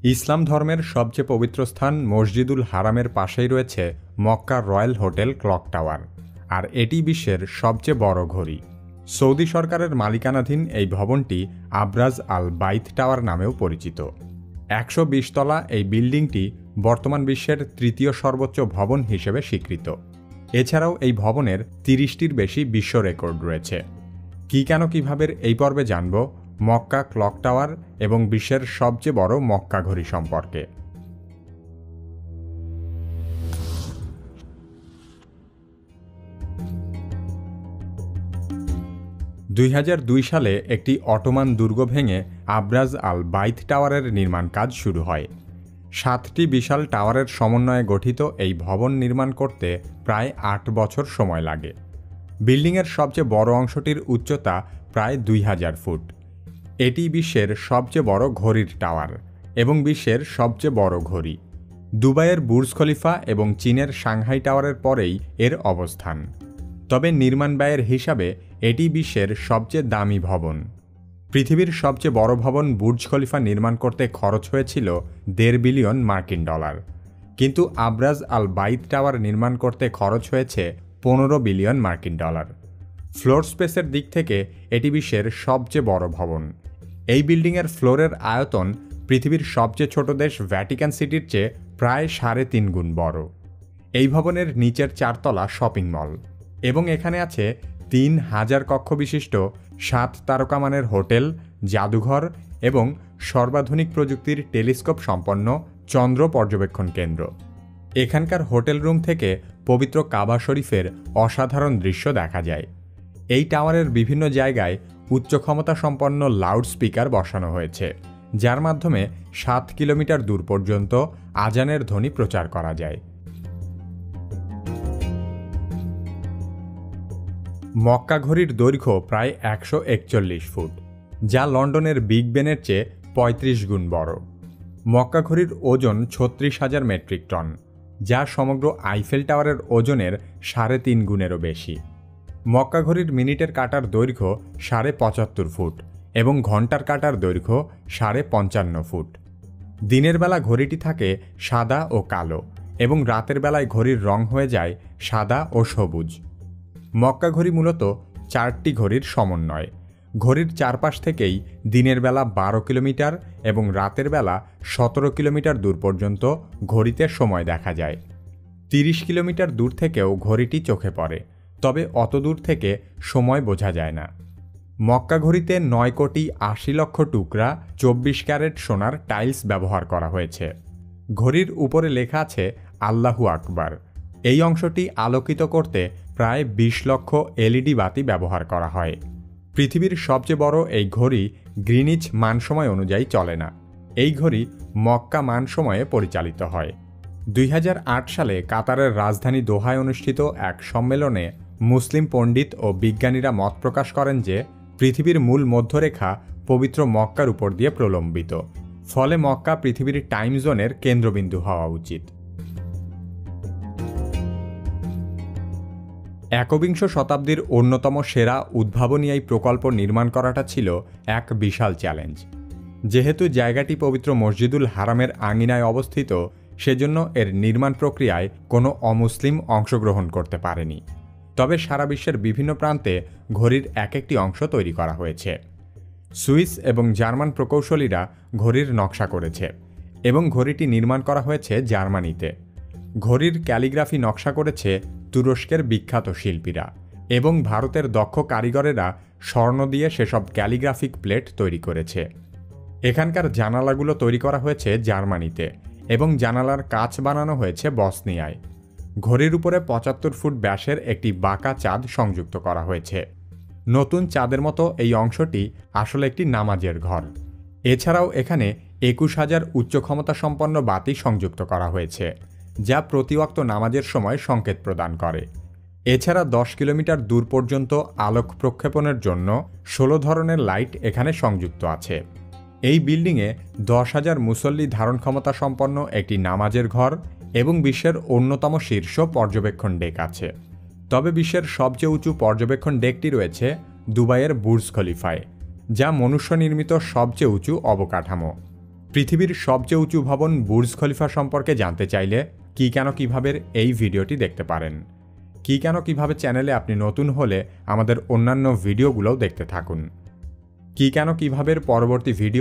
ইসলাম ধর্মের সবচেয়ে পবিত্র স্থান মসজিদুল হারামের পাশেই রয়েছে Mecca royal hotel clock tower, আর এটি বিশ্বের সবচেয়ে বড় ঘড়ি। সৌদি সরকারের মালিকানাধীন এই ভবনটি আবরাজ আল বাইত টাওয়ার নামেও পরিচিত। ১২০ তলা এই বিল্ডিংটি বর্তমান বিশ্বের তৃতীয় সর্বোচ্চ ভবন হিসেবে স্বীকৃত। এছাড়াও এই ভবনের ৩০টির বেশি বিশ্ব রেকর্ড রয়েছে। কিভাবে এই পর্বে জানব মক্কা ক্লক টাওয়ার এবং বিশ্বের সবচেয়ে বড় মক্কা ঘড়ি সম্পর্কে। ২০০২ সালে একটি অটোমান দুর্গ ভেঙে আবরাজ আল বাইত টাওয়ারের নির্মাণ কাজ শুরু হয়। ৭টি বিশাল টাওয়ারের সমন্বয়ে গঠিত এই ভবন নির্মাণ করতে প্রায় ৮ বছর সময় লাগে। বিল্ডিংয়ের সবচেয়ে বড় অংশটির উচ্চতা প্রায় ২০০০ ফুট। এটি বিশ্বের সবচেয়ে বড় ঘড়ির টাওয়ার এবং বিশ্বের সবচেয়ে বড় ঘড়ি। দুবাইয়ের বুর্জ খলিফা এবং চীনের সাংহাই টাওয়ারের পরেই এর অবস্থান। তবে নির্মাণ ব্যয়ের হিসাবে এটি বিশ্বের সবচেয়ে দামি ভবন। পৃথিবীর সবচেয়ে বড় ভবন বুর্জ খলিফা নির্মাণ করতে খরচ হয়েছিল $১.৫ বিলিয়ন মার্কিন ডলার, কিন্তু আবরাজ আল বাইত টাওয়ার নির্মাণ করতে খরচ হয়েছে $১৫ বিলিয়ন মার্কিন ডলার। ফ্লোর স্পেসের দিক থেকে এটি বিশ্বের সবচেয়ে বড় ভবন। এই বিল্ডিংয়ের ফ্লোরের আয়তন পৃথিবীর সবচেয়ে ছোট দেশ ভ্যাটিকান সিটির চেয়ে প্রায় ৩.৫ গুণ বড়। এই ভবনের নিচের ৪ তলা শপিং মল এবং এখানে আছে ৩,০০০ কক্ষ বিশিষ্ট ৭ তারকামানের হোটেল, জাদুঘর এবং সর্বাধুনিক প্রযুক্তির টেলিস্কোপ সম্পন্ন চন্দ্র পর্যবেক্ষণ কেন্দ্র। এখানকার হোটেল রুম থেকে পবিত্র কাবা শরীফের অসাধারণ দৃশ্য দেখা যায়। এই টাওয়ারের বিভিন্ন জায়গায় উচ্চ ক্ষমতা সম্পন্ন লাউড স্পিকার বসানো হয়েছে, যার মাধ্যমে ৭ কিলোমিটার দূর পর্যন্ত আজানের ধ্বনি প্রচার করা যায়। মক্কা ঘড়ির দৈর্ঘ্য প্রায় ১৪১ ফুট, যা লন্ডনের বিগ বেনের চেয়ে ৩৫ গুণ বড়। মক্কা ঘড়ির ওজন ৩৬,০০০ মেট্রিক টন, যা সমগ্র আইফেল টাওয়ারের ওজনের ৩.৫ গুণেরও বেশি। মক্কা ঘড়ির মিনিটের কাঁটার দৈর্ঘ্য ৭৫ ফুট এবং ঘণ্টার কাঁটার দৈর্ঘ্য ৫৫ ফুট। দিনের বেলা ঘড়িটি থাকে সাদা ও কালো এবং রাতের বেলায় ঘড়ির রং হয়ে যায় সাদা ও সবুজ। মক্কা ঘড়ি মূলত ৪টি ঘড়ির সমন্বয়। ঘড়ির চারপাশ থেকেই দিনের বেলা ১২ কিলোমিটার এবং রাতের বেলা ১৭ কিলোমিটার দূর পর্যন্ত ঘড়িতে সময় দেখা যায়। ৩০ কিলোমিটার দূর থেকেও ঘড়িটি চোখে পড়ে, তবে অত দূর থেকে সময় বোঝা যায় না। মক্কা ঘড়িতে ৯,৮০,০০,০০০ টুকরা ২৪ ক্যারেট সোনার টাইলস ব্যবহার করা হয়েছে। ঘড়ির উপরে লেখা আছে আল্লাহু আকবার। এই অংশটি আলোকিত করতে প্রায় ২০ লক্ষ এলইডি বাতি ব্যবহার করা হয়। পৃথিবীর সবচেয়ে বড় এই ঘড়ি গ্রিনিচ মান সময় অনুযায়ী চলে না। এই ঘড়ি মক্কা মান সময়ে পরিচালিত হয়। ২০০৮ সালে কাতারের রাজধানী দোহায় অনুষ্ঠিত এক সম্মেলনে মুসলিম পণ্ডিত ও বিজ্ঞানীরা মত প্রকাশ করেন যে পৃথিবীর মূল মধ্যরেখা পবিত্র মক্কার উপর দিয়ে প্রলম্বিত, ফলে মক্কা পৃথিবীর টাইম জোনের কেন্দ্রবিন্দু হওয়া উচিত। একবিংশ শতাব্দীর অন্যতম সেরা উদ্ভাবনী এই প্রকল্প নির্মাণ করাটা ছিল এক বিশাল চ্যালেঞ্জ। যেহেতু জায়গাটি পবিত্র মসজিদুল হারামের আঙিনায় অবস্থিত, সেজন্য এর নির্মাণ প্রক্রিয়ায় কোনো অমুসলিম অংশগ্রহণ করতে পারেনি। তবে সারা বিশ্বের বিভিন্ন প্রান্তে ঘড়ির এক একটি অংশ তৈরি করা হয়েছে। সুইস এবং জার্মান প্রকৌশলীরা ঘড়ির নকশা করেছে এবং ঘড়িটি নির্মাণ করা হয়েছে জার্মানিতে। ঘড়ির ক্যালিগ্রাফি নকশা করেছে তুরস্কের বিখ্যাত শিল্পীরা এবং ভারতের দক্ষ কারিগরেরা স্বর্ণ দিয়ে সেসব ক্যালিগ্রাফিক প্লেট তৈরি করেছে। এখানকার জানালাগুলো তৈরি করা হয়েছে জার্মানিতে এবং জানালার কাচ বানানো হয়েছে বসনিয়ায়। ঘড়ির উপরে ৭৫ ফুট ব্যাসের একটি বাঁকা চাঁদ সংযুক্ত করা হয়েছে। নতুন চাঁদের মতো এই অংশটি আসলে একটি নামাজের ঘর। এছাড়াও এখানে ২১,০০০ উচ্চ ক্ষমতা সম্পন্ন বাতি সংযুক্ত করা হয়েছে, যা প্রতি ওয়াক্ত নামাজের সময় সংকেত প্রদান করে। এছাড়া ১০ কিলোমিটার দূর পর্যন্ত আলোক প্রক্ষেপণের জন্য ১৬ ধরনের লাইট এখানে সংযুক্ত আছে। এই বিল্ডিংয়ে ১০,০০০ মুসল্লি ধারণ ক্ষমতা সম্পন্ন একটি নামাজের ঘর এবং বিশ্বের অন্যতম শীর্ষ পর্যবেক্ষণ ডেক আছে। তবে বিশ্বের সবচেয়ে উঁচু পর্যবেক্ষণ ডেকটি রয়েছে দুবাইয়ের বুর্জ খলিফায়, যা মনুষ্য নির্মিত সবচেয়ে উঁচু অবকাঠামো। পৃথিবীর সবচেয়ে উঁচু ভবন বুর্জ খলিফা সম্পর্কে জানতে চাইলে কি কেন কিভাবে এই ভিডিওটি দেখতে পারেন। কি কেন কিভাবে চ্যানেলে আপনি নতুন হলে আমাদের অন্যান্য ভিডিওগুলোও দেখতে থাকুন। কি কেন কিভাবে পরবর্তী ভিডিও